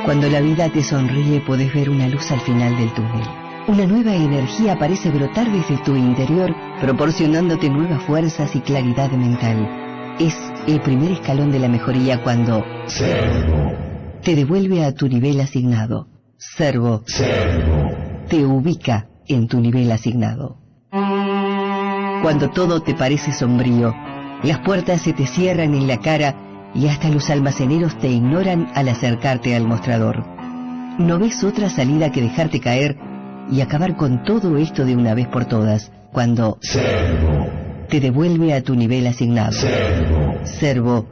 Cuando la vida te sonríe podés ver una luz al final del túnel. Una nueva energía parece brotar desde tu interior, proporcionándote nuevas fuerzas y claridad mental. Es el primer escalón de la mejoría cuando Servo te devuelve a tu nivel asignado. Servo te ubica en tu nivel asignado. Cuando todo te parece sombrío, las puertas se te cierran en la cara y hasta los almaceneros te ignoran al acercarte al mostrador. No ves otra salida que dejarte caer y acabar con todo esto de una vez por todas, cuando Servo te devuelve a tu nivel asignado. Servo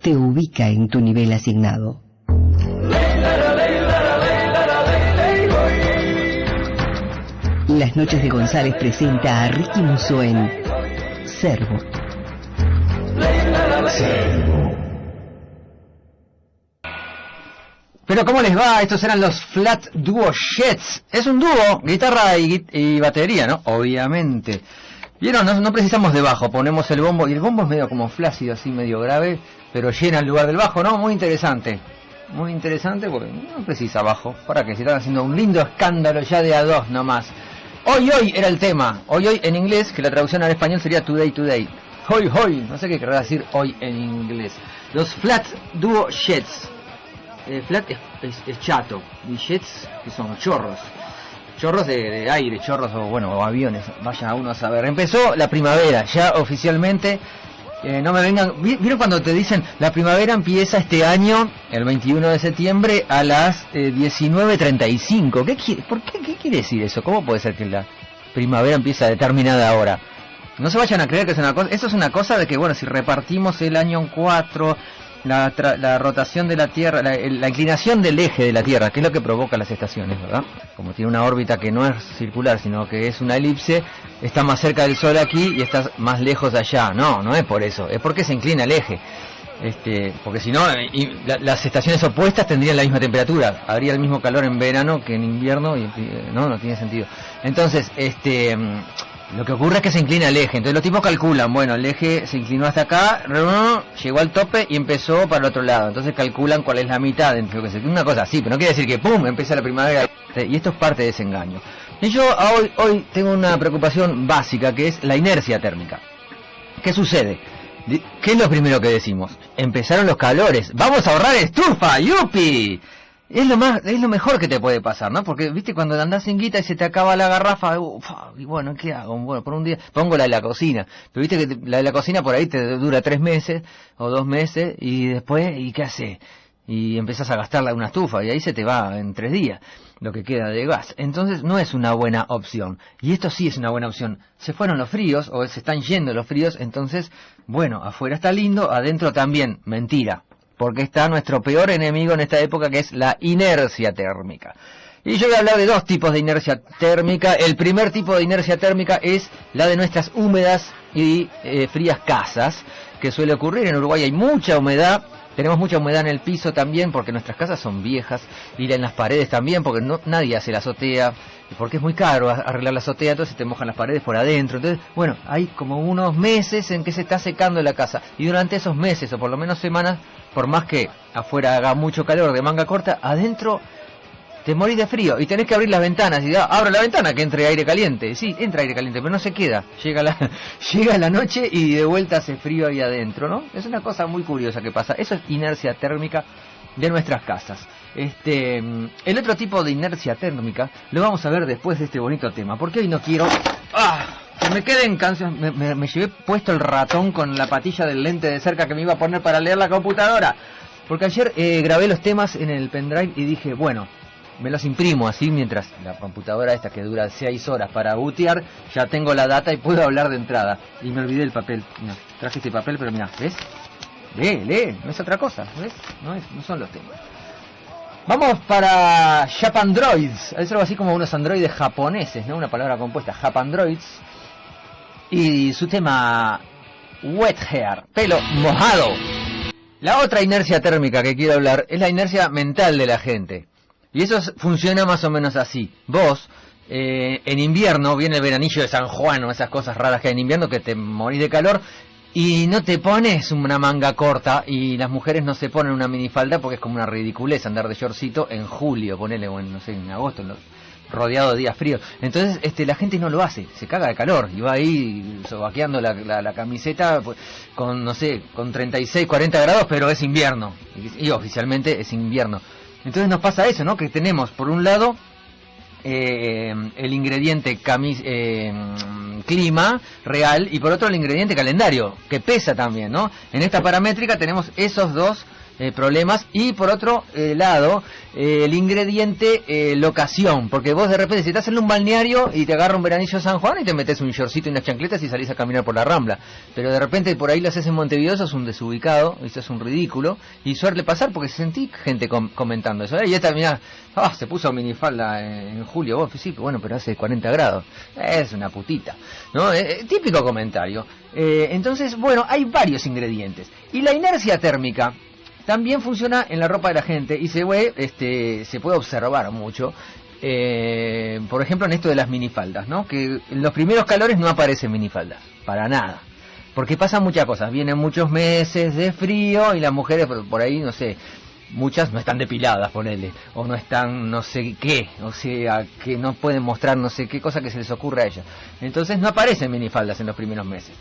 te ubica en tu nivel asignado. Las noches de González presenta a Ricky Musso en Servo. Pero ¿cómo les va? Estos eran los Flat Duo Jets. Es un dúo, guitarra y batería, ¿no? Obviamente. Vieron, no precisamos de bajo, ponemos el bombo, y el bombo es medio como flácido, así medio grave, pero llena el lugar del bajo, ¿no? Muy interesante porque no precisa bajo. ¿Para qué? Si están haciendo un lindo escándalo ya de a dos nomás. Hoy era el tema. Hoy en inglés, que la traducción al español sería today. Hoy. No sé qué querrá decir hoy en inglés. Los Flat Duo Jets. Flat es chato. Y jets, que son chorros. Chorros de aire, chorros o aviones. Vaya uno a saber. Empezó la primavera, ya oficialmente. No me vengan. ¿Vieron cuando te dicen la primavera empieza este año, el 21 de septiembre, a las 19:35? ¿Qué quiere decir eso? ¿Cómo puede ser que la primavera empieza a determinada hora? No se vayan a creer que es una cosa. Eso es una cosa de que, bueno, si repartimos el año en 4, la rotación de la Tierra, la inclinación del eje de la Tierra, que es lo que provoca las estaciones, ¿verdad? Como tiene una órbita que no es circular, sino que es una elipse, está más cerca del Sol aquí y está más lejos allá. No es por eso, es porque se inclina el eje. Porque si no, las estaciones opuestas tendrían la misma temperatura, habría el mismo calor en verano que en invierno y no tiene sentido. Entonces, lo que ocurre es que se inclina el eje, entonces los tipos calculan, bueno, el eje se inclinó hasta acá, llegó al tope y empezó para el otro lado, entonces calculan cuál es la mitad, una cosa así, pero no quiere decir que ¡pum!, empieza la primavera, y esto es parte de ese engaño. Y yo hoy tengo una preocupación básica, que es la inercia térmica. ¿Qué sucede? ¿Qué es lo primero que decimos? Empezaron los calores, ¡vamos a ahorrar estufa! ¡Yupi! Es lo mejor que te puede pasar, ¿no? Porque, viste, cuando andás sin guita y se te acaba la garrafa, y bueno, ¿qué hago? Bueno, por un día pongo la de la cocina. Pero viste que la de la cocina por ahí te dura 3 meses o 2 meses y después, ¿y qué haces? Y empezás a gastarla en una estufa y ahí se te va en 3 días lo que queda de gas. Entonces no es una buena opción. Y esto sí es una buena opción. Se fueron los fríos o se están yendo los fríos, entonces, bueno, afuera está lindo, adentro también. Mentira. Porque está nuestro peor enemigo en esta época, que es la inercia térmica. Y yo voy a hablar de 2 tipos de inercia térmica. El primer tipo de inercia térmica es la de nuestras húmedas y frías casas, que suele ocurrir. En Uruguay hay mucha humedad, tenemos mucha humedad en el piso también, porque nuestras casas son viejas, y en las paredes también, porque nadie hace la azotea, porque es muy caro arreglar la azotea, entonces te mojan las paredes por adentro. Entonces, bueno, hay como unos meses en que se está secando la casa, y durante esos meses, o por lo menos semanas, por más que afuera haga mucho calor de manga corta, adentro te morís de frío y tenés que abrir las ventanas y abro la ventana que entre aire caliente. Sí, entra aire caliente, pero no se queda. Llega la noche y de vuelta hace frío ahí adentro, ¿no? Es una cosa muy curiosa que pasa. Eso es inercia térmica de nuestras casas. El otro tipo de inercia térmica lo vamos a ver después de este bonito tema, porque hoy no quiero que me queden canciones. Me llevé puesto el ratón con la patilla del lente de cerca que me iba a poner para leer la computadora, porque ayer grabé los temas en el pendrive y dije, bueno, me los imprimo así mientras la computadora esta que dura 6 horas para bootear, ya tengo la data y puedo hablar de entrada. Y me olvidé el papel. Mirá, traje este papel, pero mirá, ¿ves? Lee, no es otra cosa, ¿ves? No son los temas. Vamos para Japandroids, es algo así como unos androides japoneses, ¿no? Una palabra compuesta, Japandroids. Y su tema, Wet Hair, pelo mojado. La otra inercia térmica que quiero hablar es la inercia mental de la gente. Y eso funciona más o menos así. Vos, en invierno, viene el veranillo de San Juan o esas cosas raras que hay en invierno que te morís de calor. y no te pones una manga corta, y las mujeres no se ponen una minifalda porque es como una ridiculez andar de shortcito en julio, ponele, o en, no sé, en agosto, rodeado de días fríos. Entonces la gente no lo hace, se caga de calor y va ahí sobaqueando la camiseta pues, con, no sé, con 36, 40 grados, pero es invierno, y oficialmente es invierno. Entonces nos pasa eso, ¿no? Que tenemos por un lado el ingrediente clima real, y por otro el ingrediente calendario, que pesa también, ¿no? En esta paramétrica tenemos esos dos problemas, y por otro lado el ingrediente locación, porque vos de repente si estás en un balneario y te agarra un veranillo San Juan y te metes un shortcito y unas chancletas y salís a caminar por la Rambla, pero de repente por ahí lo haces en Montevideo, sos un desubicado, eso es un ridículo, y suele pasar porque sentí gente comentando eso, y esta mirá, se puso minifalda en julio, vos sí, bueno, pero hace 40 grados, es una putita, ¿no? Típico comentario. Entonces, bueno, hay varios ingredientes, y la inercia térmica también funciona en la ropa de la gente, y se puede observar mucho, por ejemplo en esto de las minifaldas, ¿no? Que en los primeros calores no aparecen minifaldas, para nada, porque pasan muchas cosas, vienen muchos meses de frío y las mujeres por ahí, no sé, muchas no están depiladas, ponele, o no están no sé qué, o sea, que no pueden mostrar no sé qué cosa que se les ocurra a ellas, entonces no aparecen minifaldas en los primeros meses,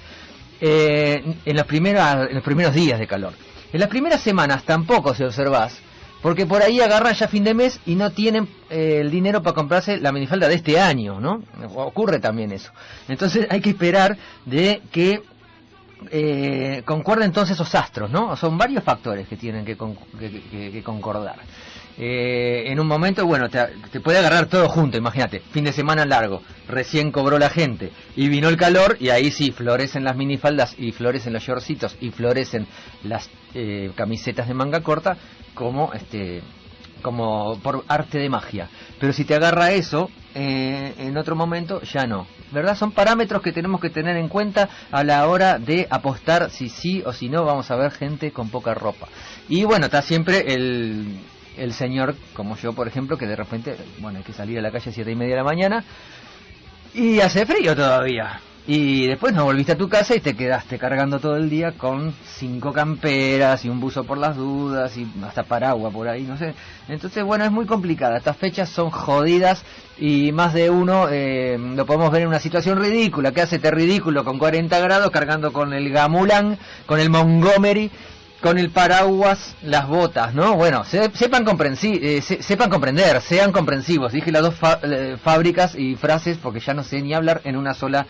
en los primeros días de calor. En las primeras semanas tampoco se observás, porque por ahí agarran ya fin de mes y no tienen el dinero para comprarse la minifalda de este año, ¿no? Ocurre también eso. Entonces hay que esperar de que concuerden todos esos astros, ¿no? Son varios factores que tienen que concordar. En un momento, bueno, te puede agarrar todo junto, imagínate, fin de semana largo, recién cobró la gente, y vino el calor, y ahí sí, florecen las minifaldas, y florecen los shortcitos, y florecen las camisetas de manga corta, como por arte de magia. Pero si te agarra eso, en otro momento, ya no, ¿verdad? Son parámetros que tenemos que tener en cuenta a la hora de apostar si sí o si no vamos a ver gente con poca ropa. Y bueno, está siempre el señor, como yo por ejemplo, que de repente, bueno, hay que salir a la calle a 7:30 de la mañana y hace frío todavía, y después no volviste a tu casa y te quedaste cargando todo el día con 5 camperas y un buzo por las dudas y hasta paraguas por ahí, no sé. Entonces bueno, es muy complicada, estas fechas son jodidas, y más de uno lo podemos ver en una situación ridícula, que hace ridículo con 40 grados cargando con el Gamulan, con el Montgomery, con el paraguas, las botas, ¿no? Bueno, sepan comprender, sean comprensivos. Dije las dos fábricas y frases porque ya no sé ni hablar en una sola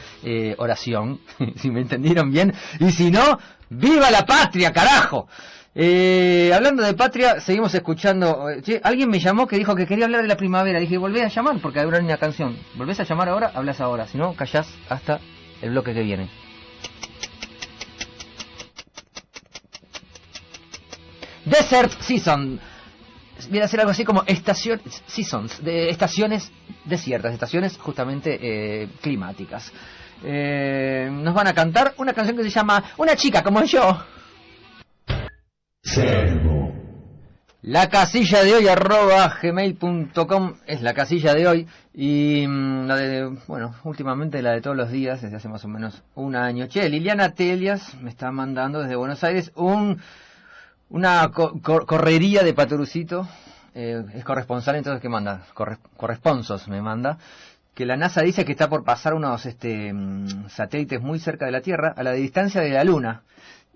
oración, si me entendieron bien. Y si no, ¡viva la patria, carajo! Hablando de patria, seguimos escuchando. Alguien me llamó que dijo que quería hablar de la primavera. Dije, volvé a llamar porque habrá una canción. ¿Volvés a llamar ahora? Hablas ahora. Si no, callás hasta el bloque que viene. Desert Season. Viene a ser algo así como seasons, de estaciones desiertas, estaciones justamente climáticas. Nos van a cantar una canción que se llama Una chica como yo. Servo. La casilla de hoy @gmail.com es la casilla de hoy, y últimamente la de todos los días desde hace más o menos un año. Liliana Telias me está mandando desde Buenos Aires una correría de Paturucito, es corresponsal, entonces ¿qué manda? Corresponsos me manda, que la NASA dice que está por pasar unos satélites muy cerca de la Tierra, a la distancia de la Luna,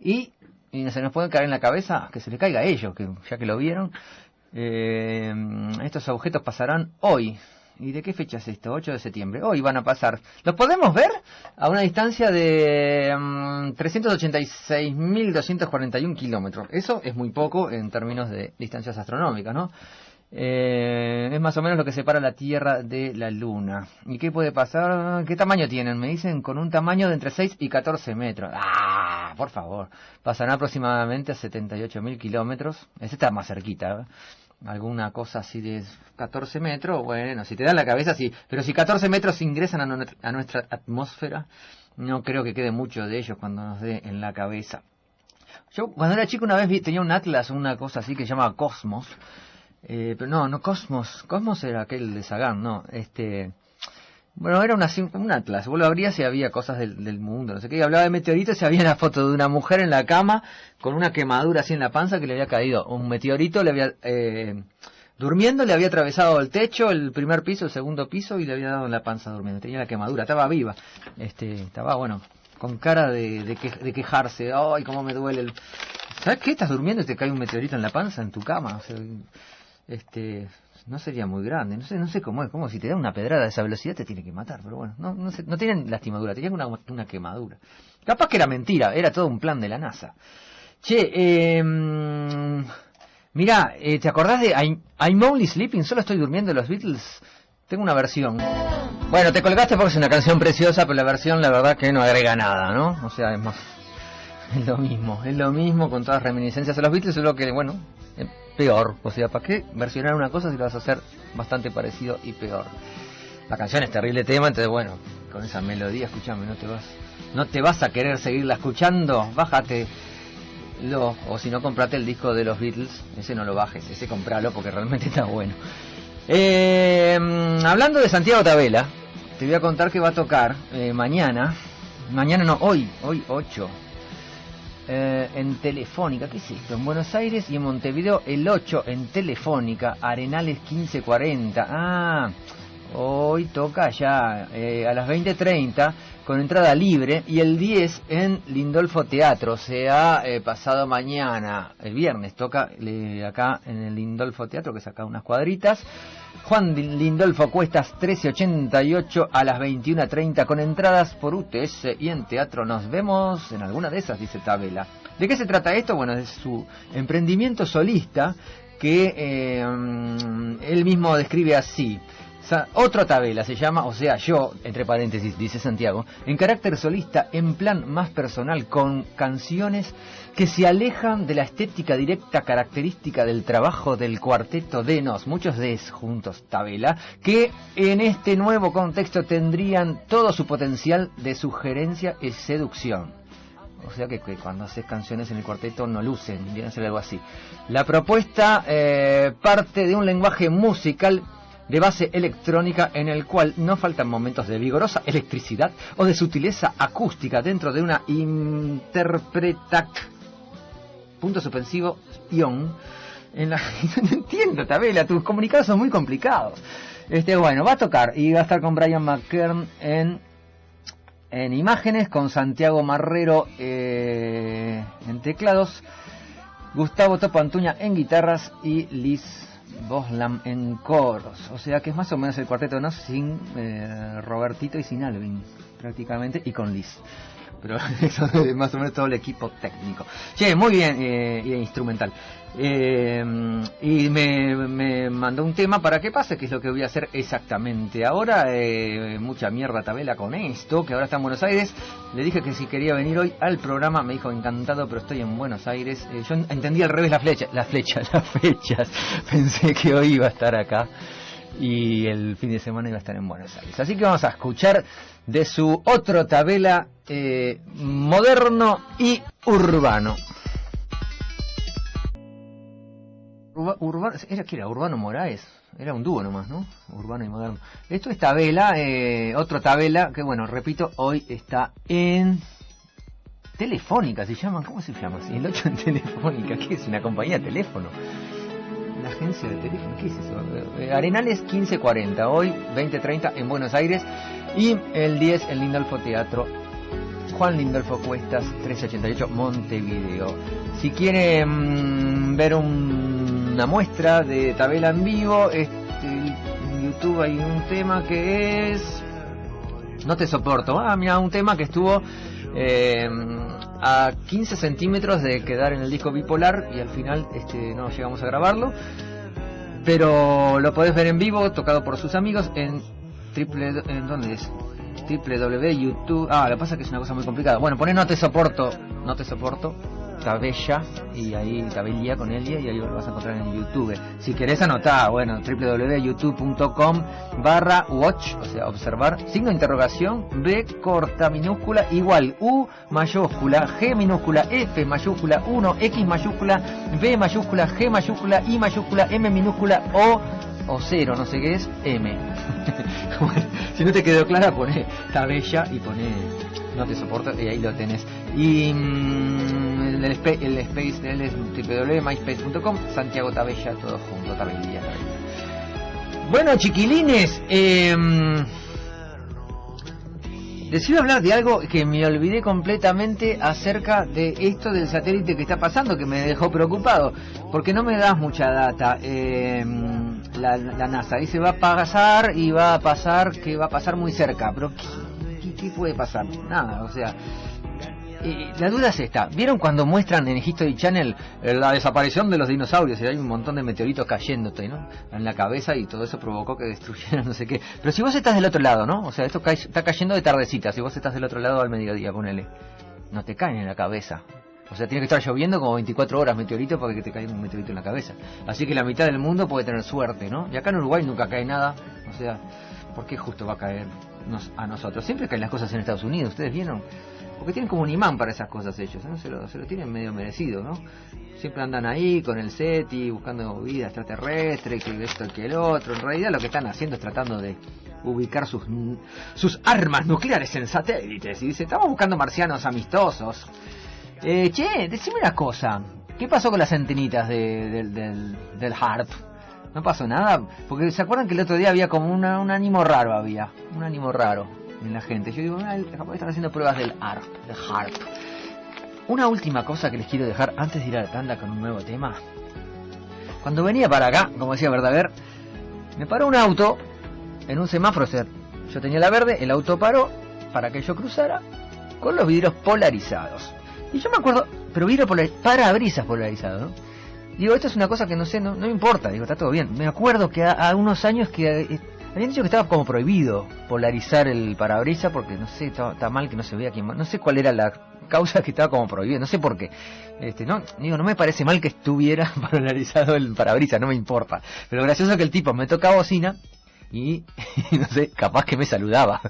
y se nos puede caer en la cabeza, que se le caiga a ellos, que ya que lo vieron, estos objetos pasarán hoy. ¿Y de qué fecha es esto? 8 de septiembre. Hoy van a pasar. ¿Los podemos ver? A una distancia de 386.241 kilómetros. Eso es muy poco en términos de distancias astronómicas, ¿no? Es más o menos lo que separa la Tierra de la Luna. ¿Y qué puede pasar? ¿Qué tamaño tienen? Me dicen con un tamaño de entre 6 y 14 metros. ¡Ah! Por favor. Pasarán aproximadamente a 78.000 kilómetros. Ese está más cerquita, ¿eh? Alguna cosa así de 14 metros, bueno, si te dan la cabeza, sí. Pero si 14 metros ingresan a nuestra atmósfera, no creo que quede mucho de ellos cuando nos dé en la cabeza. Yo cuando era chico una vez tenía un atlas, una cosa así que se llamaba Cosmos. Pero no Cosmos era aquel de Sagan, no. Bueno, era un atlas, vos lo abrías y había cosas del mundo, no sé qué, y hablaba de meteoritos y había una foto de una mujer en la cama con una quemadura así en la panza que le había caído. Un meteorito le había, durmiendo, le había atravesado el techo, el primer piso, el segundo piso, y le había dado en la panza durmiendo. Tenía la quemadura, estaba viva, estaba, bueno, con cara de quejarse. Ay, cómo me duele el... ¿Sabes qué? Estás durmiendo y te cae un meteorito en la panza, en tu cama. O sea, no sería muy grande, no sé cómo es, como si te da una pedrada a esa velocidad te tiene que matar, pero bueno, no tienen lastimadura, tenían una quemadura. Capaz que era mentira, era todo un plan de la NASA. Che, mirá, ¿te acordás de I'm Only Sleeping? Solo estoy durmiendo de los Beatles. Tengo una versión. Bueno, te colgaste porque es una canción preciosa, pero la versión la verdad que no agrega nada, ¿no? O sea, es lo mismo con todas las reminiscencias a los Beatles, solo que, bueno, peor. O sea, ¿para qué versionar una cosa si lo vas a hacer bastante parecido y peor? La canción es terrible tema, entonces bueno, con esa melodía, escúchame, no te vas a querer seguirla escuchando, bájate. O si no, comprate el disco de los Beatles, ese no lo bajes, ese compralo porque realmente está bueno. Hablando de Santiago Tabela, te voy a contar que va a tocar hoy 8, en Telefónica. ¿Qué es esto? En Buenos Aires y en Montevideo el 8 en Telefónica, Arenales 1540. Hoy toca ya a las 20:30 con entrada libre, y el 10 en Lindolfo Teatro, o sea, pasado mañana, el viernes, toca acá en el Lindolfo Teatro, que es acá unas cuadritas. Juan Lindolfo Cuestas 1388 a las 21:30 con entradas por UTS y en teatro. Nos vemos en alguna de esas, dice Tabela. ¿De qué se trata esto? Bueno, es su emprendimiento solista que él mismo describe así. Otro Tabela se llama, o sea, yo, entre paréntesis, dice Santiago, en carácter solista, en plan más personal, con canciones que se alejan de la estética directa característica del trabajo del cuarteto de Nos, muchos de juntos Tabela, que en este nuevo contexto tendrían todo su potencial de sugerencia y seducción. O sea que cuando haces canciones en el cuarteto no lucen, deben ser algo así. La propuesta parte de un lenguaje musical de base electrónica en el cual no faltan momentos de vigorosa electricidad o de sutileza acústica dentro de una punto suspensivo ion en la... No entiendo, Tabela, tus comunicados son muy complicados. Bueno, va a tocar y va a estar con Brian McKern en imágenes, con Santiago Marrero en teclados, Gustavo Topo Antuña en guitarras y Liz Boslam en coros. O sea que es más o menos el cuarteto de Nos sin Robertito y sin Alvin prácticamente, y con Liz. Pero eso es más o menos todo el equipo técnico. Che, muy bien, y instrumental. Y me mandó un tema para que pase, que es lo que voy a hacer exactamente ahora. Mucha mierda Tabela con esto, que ahora está en Buenos Aires. Le dije que si quería venir hoy al programa, me dijo encantado, pero estoy en Buenos Aires. Yo entendí al revés las fechas. Pensé que hoy iba a estar acá y el fin de semana iba a estar en Buenos Aires. Así que vamos a escuchar de su otro Tabela moderno y urbano. Urbano, ¿era Urbano Moraes? Era un dúo nomás, ¿no? Urbano y moderno. Esto es Tabela, otro Tabela, que bueno, repito, hoy está en Telefónica, se llaman, ¿cómo se llama? El 8 en Telefónica, ¿qué es? ¿Una compañía de teléfono? ¿Una agencia de teléfono? ¿Qué es eso? Arenales 1540, hoy 20:30 en Buenos Aires, y el 10 en Lindolfo Teatro, Juan Lindolfo Cuestas 1388 Montevideo. Si quieren ver una muestra de Tabela en vivo, en YouTube hay un tema que es No te soporto. Mira, un tema que estuvo a 15 centímetros de quedar en el disco Bipolar, y al final no llegamos a grabarlo, pero lo podés ver en vivo, tocado por sus amigos en ¿dónde es? www.youtube. Lo que pasa es que es una cosa muy complicada. Bueno, poné No te soporto, Tabella, y ahí Tabella con Elia, y ahí lo vas a encontrar en YouTube. Si querés anotar, bueno, www.youtube.com/watch, o sea, observar, signo de interrogación, B corta minúscula igual U mayúscula, G minúscula, F mayúscula, 1, X mayúscula, B mayúscula, G mayúscula, I mayúscula, M minúscula, O o 0, no sé qué es, M. Bueno, si no te quedó clara, poné Tabella y poné no te soporto y ahí lo tenés. Y el space de él es www.myspace.com, Santiago Tabella, todo junto, Tabella. Bueno, chiquilines, les iba a hablar de algo que me olvidé completamente acerca de esto del satélite que está pasando, que me dejó preocupado, porque no me das mucha data. La NASA dice va a pasar y va a pasar, que va a pasar muy cerca, pero ¿qué puede pasar? Nada, o sea, la duda es esta. ¿Vieron cuando muestran en History Channel la desaparición de los dinosaurios? Y hay un montón de meteoritos cayéndote, ¿no?, en la cabeza, y todo eso provocó que destruyeran no sé qué. Pero si vos estás del otro lado, ¿no? O sea, esto está cayendo de tardecita. Si vos estás del otro lado al mediodía, ponele, no te caen en la cabeza. O sea, tiene que estar lloviendo como 24 horas meteoritos para que te caiga un meteorito en la cabeza. Así que la mitad del mundo puede tener suerte, ¿no? Y acá en Uruguay nunca cae nada. O sea, ¿por qué justo va a caer a nosotros? Siempre caen las cosas en Estados Unidos, ¿ustedes vieron? Porque tienen como un imán para esas cosas ellos, ¿no? Se lo tienen medio merecido, ¿no? Siempre andan ahí con el SETI buscando vida extraterrestre, que esto, que el otro. En realidad lo que están haciendo es tratando de ubicar sus armas nucleares en satélites. Y dice, estamos buscando marcianos amistosos. Che, decime una cosa. ¿Qué pasó con las antenitas del HARP? ¿No pasó nada? Porque se acuerdan que el otro día había como un ánimo raro, un ánimo raro en la gente. Yo digo, están haciendo pruebas del HARP. Una última cosa que les quiero dejar antes de ir a la tanda con un nuevo tema. Cuando venía para acá, como decía Verdaguer, me paró un auto en un semáforo. Yo tenía la verde, el auto paró para que yo cruzara con los vidrios polarizados. Y yo me acuerdo, pero vidrio parabrisas polarizados, ¿no? Digo, esto es una cosa que no sé, no me importa, digo, está todo bien. Me acuerdo que a unos años que habían dicho que estaba como prohibido polarizar el parabrisas porque, no sé, está mal que no se vea quién más. No sé cuál era la causa que estaba como prohibido, no sé por qué. No me parece mal que estuviera polarizado el parabrisas, no me importa. Pero gracioso que el tipo me toca bocina y, no sé, capaz que me saludaba.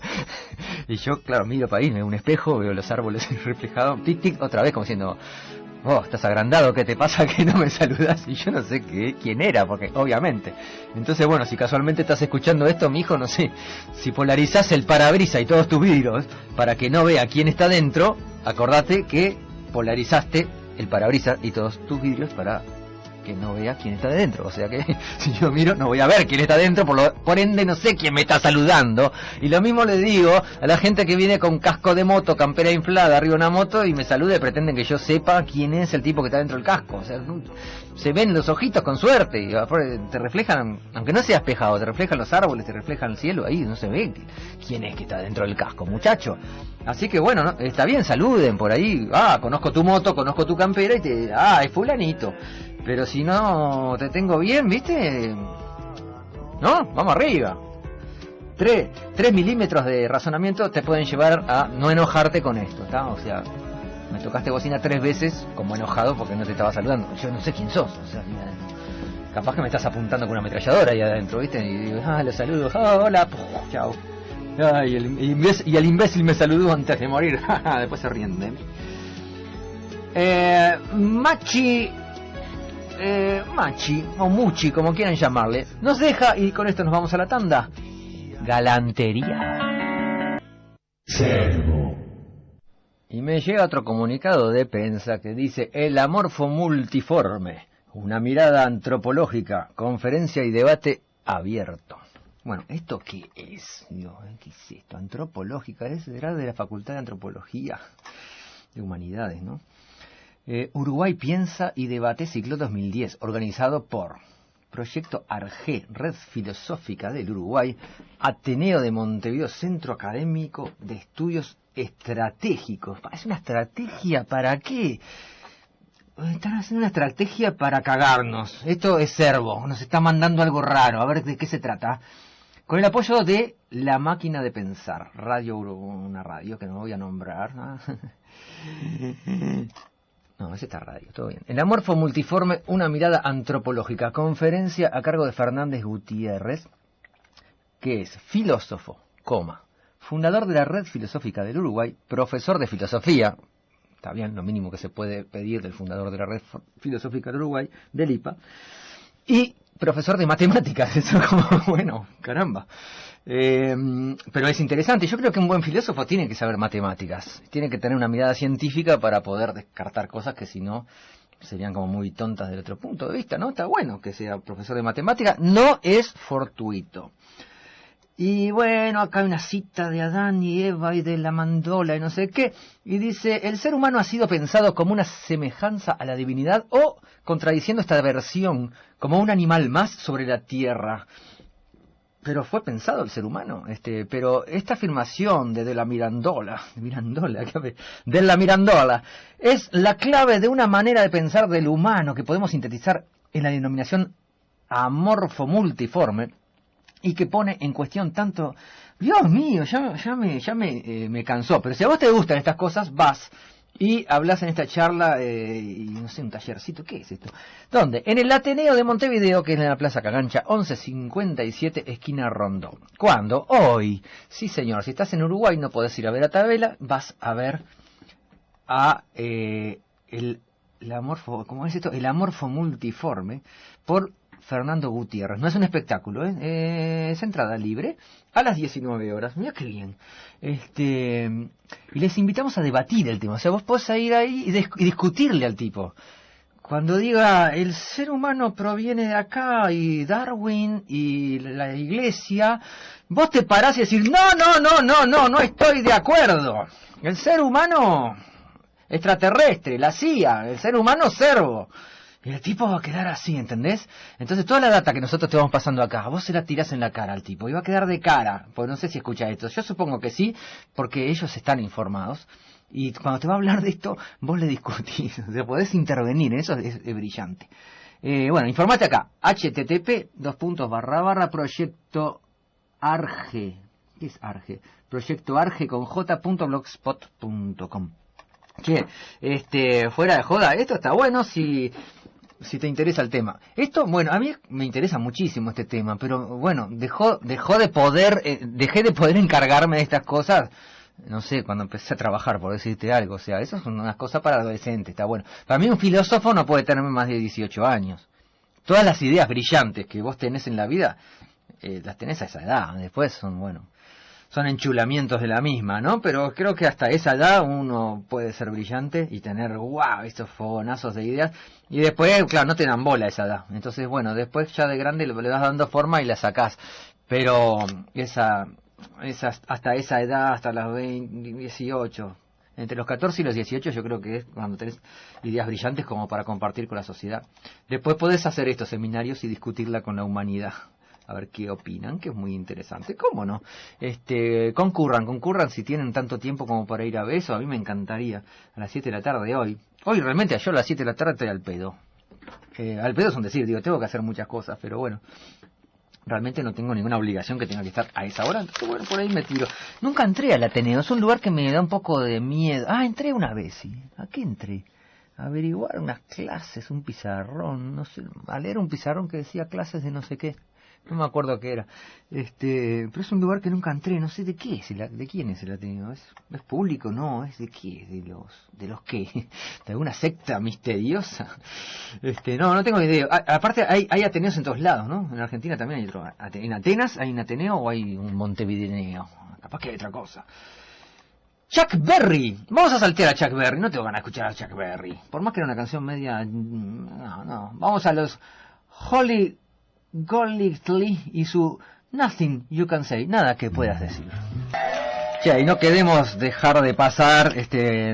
Y yo, claro, miro para ahí, veo un espejo, veo los árboles reflejados, tic, tic, otra vez como diciendo... Oh, estás agrandado, ¿qué te pasa que no me saludas? Y yo no sé quién era, porque obviamente. Entonces, bueno, si casualmente estás escuchando esto, mijo, no sé, si polarizás el parabrisas y todos tus vidrios para que no vea quién está dentro, acordate que polarizaste el parabrisas y todos tus vidrios para que no vea quién está dentro. O sea que si yo miro no voy a ver quién está dentro, por ende no sé quién me está saludando. Y lo mismo le digo a la gente que viene con casco de moto, campera inflada arriba de una moto y me saluda y pretenden que yo sepa quién es el tipo que está dentro del casco. O sea, se ven los ojitos con suerte y te reflejan, aunque no sea espejado, te reflejan los árboles, te reflejan el cielo, ahí no se ve quién es que está dentro del casco, muchacho. Así que bueno, ¿no? Está bien, saluden por ahí. Conozco tu moto, conozco tu campera y es fulanito. Pero si no te tengo bien, ¿viste? ¿No? Vamos arriba. 3 milímetros de razonamiento te pueden llevar a no enojarte con esto, ¿está? O sea, me tocaste bocina 3 veces como enojado porque no te estaba saludando. Yo no sé quién sos, o sea, capaz que me estás apuntando con una ametralladora ahí adentro, ¿viste? Y digo, lo saludo, hola, chao. Y el imbécil me saludó antes de morir. Después se ríen de mí. Machi o Muchi, como quieran llamarle, nos deja, y con esto nos vamos a la tanda. Galantería. Servo. Y me llega otro comunicado de prensa que dice: el amorfo multiforme, una mirada antropológica, conferencia y debate abierto. Bueno, ¿esto qué es? Digo, ¿qué es esto? Antropológica, será de la Facultad de Antropología de Humanidades, ¿no? Uruguay piensa y debate ciclo 2010, organizado por Proyecto Arge, Red Filosófica del Uruguay, Ateneo de Montevideo, Centro Académico de Estudios Estratégicos. ¿Es una estrategia para qué? Están haciendo una estrategia para cagarnos. Esto es Servo, nos está mandando algo raro. A ver de qué se trata. Con el apoyo de La Máquina de Pensar, una radio que no voy a nombrar, ¿no? No, es esta radio, todo bien. El amorfo multiforme, una mirada antropológica. Conferencia a cargo de Fernández Gutiérrez, que es filósofo, fundador de la Red Filosófica del Uruguay, profesor de filosofía. Está bien, lo mínimo que se puede pedir del fundador de la Red Filosófica del Uruguay, del IPA. Y profesor de matemáticas, eso es como, bueno, caramba. Pero es interesante, yo creo que un buen filósofo tiene que saber matemáticas, tiene que tener una mirada científica para poder descartar cosas que si no serían como muy tontas del otro punto de vista, ¿no? Está bueno que sea profesor de matemáticas, no es fortuito. Y bueno, acá hay una cita de Adán y Eva y de la mandola y no sé qué, y dice, el ser humano ha sido pensado como una semejanza a la divinidad o, contradiciendo esta versión, como un animal más sobre la tierra. Pero fue pensado el ser humano, pero esta afirmación de la Mirandola, es la clave de una manera de pensar del humano que podemos sintetizar en la denominación amorfo multiforme y que pone en cuestión tanto, Dios mío, ya me cansó, pero si a vos te gustan estas cosas, vas y hablas en esta charla, y no sé, un tallercito, ¿qué es esto? ¿Dónde? En el Ateneo de Montevideo, que es en la Plaza Cagancha, 1157, esquina Rondón. ¿Cuándo? Hoy. Sí, señor, si estás en Uruguay no podés ir a ver a Tabela, vas a ver a el amorfo, ¿cómo es esto? El amorfo multiforme, por Fernando Gutiérrez. No es un espectáculo, es entrada libre a las 19 horas. Mira qué bien. Y les invitamos a debatir el tema. O sea, vos podés ir ahí y discutirle al tipo. Cuando diga, el ser humano proviene de acá, y Darwin, y la iglesia, vos te parás y decís, no estoy de acuerdo. El ser humano extraterrestre, la CIA, el ser humano servo. Y el tipo va a quedar así, ¿entendés? Entonces toda la data que nosotros te vamos pasando acá, vos se la tirás en la cara al tipo, y va a quedar de cara, pues no sé si escucha esto. Yo supongo que sí, porque ellos están informados, y cuando te va a hablar de esto, vos le discutís, o sea, podés intervenir, eso es brillante. Bueno, informate acá, http://proyecto Arge, ¿qué es Arge? Proyecto Arge con j.blogspot.com. Che, fuera de joda, esto está bueno si te interesa el tema. Esto, bueno, a mí me interesa muchísimo este tema, pero bueno, dejé de poder encargarme de estas cosas, no sé, cuando empecé a trabajar, por decirte algo. O sea, eso son unas cosas para adolescentes, está bueno. Para mí un filósofo no puede tener más de 18 años. Todas las ideas brillantes que vos tenés en la vida, las tenés a esa edad. Después son enchulamientos de la misma, ¿no? Pero creo que hasta esa edad uno puede ser brillante y tener, wow, estos fogonazos de ideas. Y después, claro, no te dan bola a esa edad. Entonces, bueno, después ya de grande le vas dando forma y la sacás. Pero hasta esa edad, hasta las 18, entre los 14 y los 18, yo creo que es cuando tenés ideas brillantes como para compartir con la sociedad. Después podés hacer estos seminarios y discutirla con la humanidad. A ver qué opinan, que es muy interesante. ¿Cómo no? Concurran si tienen tanto tiempo como para ir a ver eso. A mí me encantaría. A las 7 de la tarde hoy. Hoy realmente yo a las 7 de la tarde estoy al pedo. Al pedo es un decir, tengo que hacer muchas cosas, pero bueno. Realmente no tengo ninguna obligación que tenga que estar a esa hora. Entonces, bueno, por ahí me tiro. Nunca entré al Ateneo. Es un lugar que me da un poco de miedo. Entré una vez, sí. ¿A qué entré? A averiguar unas clases, un pizarrón, no sé, a leer un pizarrón que decía clases de no sé qué. No me acuerdo qué era. Pero es un lugar que nunca entré, no sé de qué es, de quién es el Ateneo. ¿Es público? No, ¿es de qué? ¿De los qué? ¿De alguna secta misteriosa? No tengo idea. Aparte hay Ateneos en todos lados, ¿no? En Argentina también hay otro. ¿En Atenas hay un Ateneo o hay un Montevideo? Capaz que hay otra cosa. Chuck Berry. Vamos a saltear a Chuck Berry. No te van a escuchar a Chuck Berry. Por más que era una canción media... No. Vamos a los Holly Golightly y su Nothing You Can Say, nada que puedas decir. Y no queremos dejar de pasar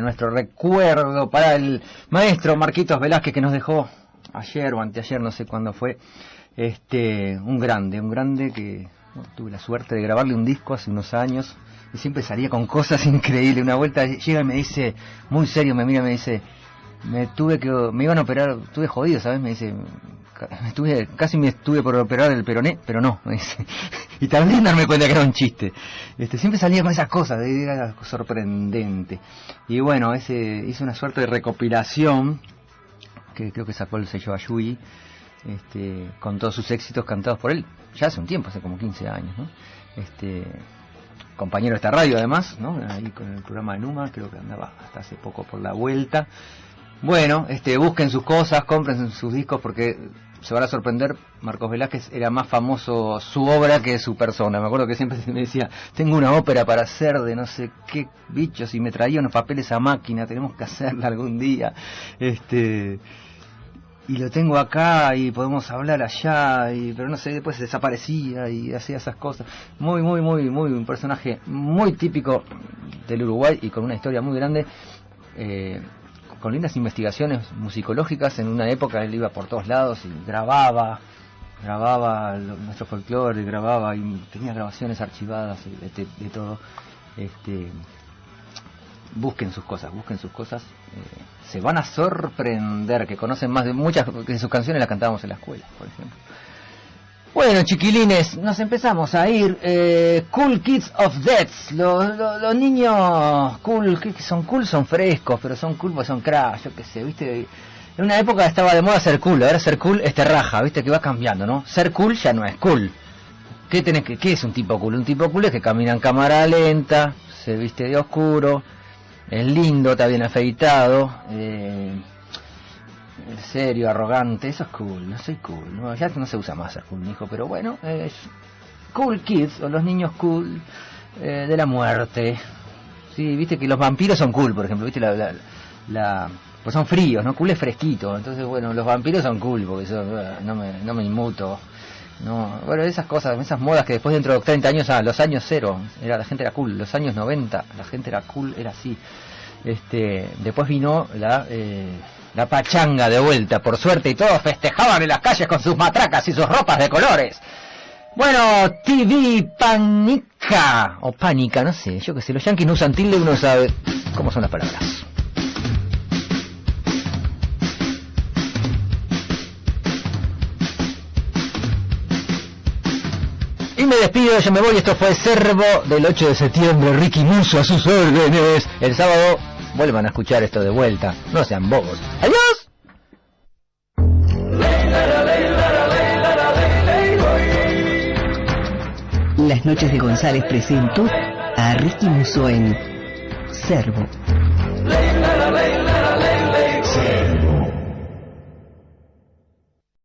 nuestro recuerdo para el maestro Marquitos Velázquez, que nos dejó ayer o anteayer, no sé cuándo fue. Un grande que tuve la suerte de grabarle un disco hace unos años y siempre salía con cosas increíbles. Una vuelta llega y me dice, muy serio, me mira y me dice, me iban a operar, estuve jodido, ¿sabes? Me dice, casi me estuve por operar el peroné, pero no, me dice. Y también darme cuenta que era un chiste. Siempre salía con esas cosas, era sorprendente. Y bueno, hizo una suerte de recopilación, que creo que sacó el sello Ayuyi, con todos sus éxitos cantados por él, ya hace un tiempo, hace como 15 años, ¿no? Compañero de esta radio además, ¿no? Ahí con el programa de Numa, creo que andaba hasta hace poco por la vuelta. Bueno, busquen sus cosas, compren sus discos, porque se van a sorprender, Marcos Velázquez era más famoso su obra que su persona. Me acuerdo que siempre me decía, tengo una ópera para hacer de no sé qué bichos, y me traía unos papeles a máquina, tenemos que hacerla algún día, y lo tengo acá y podemos hablar allá, pero no sé, después desaparecía y hacía esas cosas. Muy un personaje muy típico del Uruguay y con una historia muy grande, con lindas investigaciones musicológicas. En una época él iba por todos lados y grababa nuestro folclore, grababa y tenía grabaciones archivadas de todo. Busquen sus cosas, se van a sorprender, que conocen más de muchas de sus canciones, las cantábamos en la escuela, por ejemplo. Bueno, chiquilines, nos empezamos a ir. Cool Kids of Death, los niños cool, que son cool, son frescos, pero son cool porque son crash, yo qué sé, viste. En una época estaba de moda ser cool, ahora ser cool es raja, viste, que va cambiando, ¿no? Ser cool ya no es cool. ¿Qué es un tipo cool? Un tipo cool es que camina en cámara lenta, se viste de oscuro, es lindo, está bien afeitado, serio, arrogante. Eso es cool. No soy cool, no, ya no se usa más ser cool, hijo, pero bueno, es Cool Kids, o los niños cool de la muerte. Sí, viste que los vampiros son cool, por ejemplo, viste pues son fríos, ¿no? Cool es fresquito, entonces bueno, los vampiros son cool porque yo no me inmuto. No, bueno, esas cosas, esas modas que después dentro de 30 años, los años 0, la gente era cool, los años 90, la gente era cool, era así. Después vino la pachanga de vuelta, por suerte, y todos festejaban en las calles con sus matracas y sus ropas de colores. Bueno, TV Panica, o Pánica, no sé, yo qué sé, los yanquis no usan tilde, uno sabe cómo son las palabras. Y me despido, yo me voy, esto fue Servo del 8 de septiembre, Ricky Musso a sus órdenes. El sábado vuelvan a escuchar esto de vuelta, no sean bobos. ¡Adiós! Las noches de González presentó a Ricky Musso en Servo.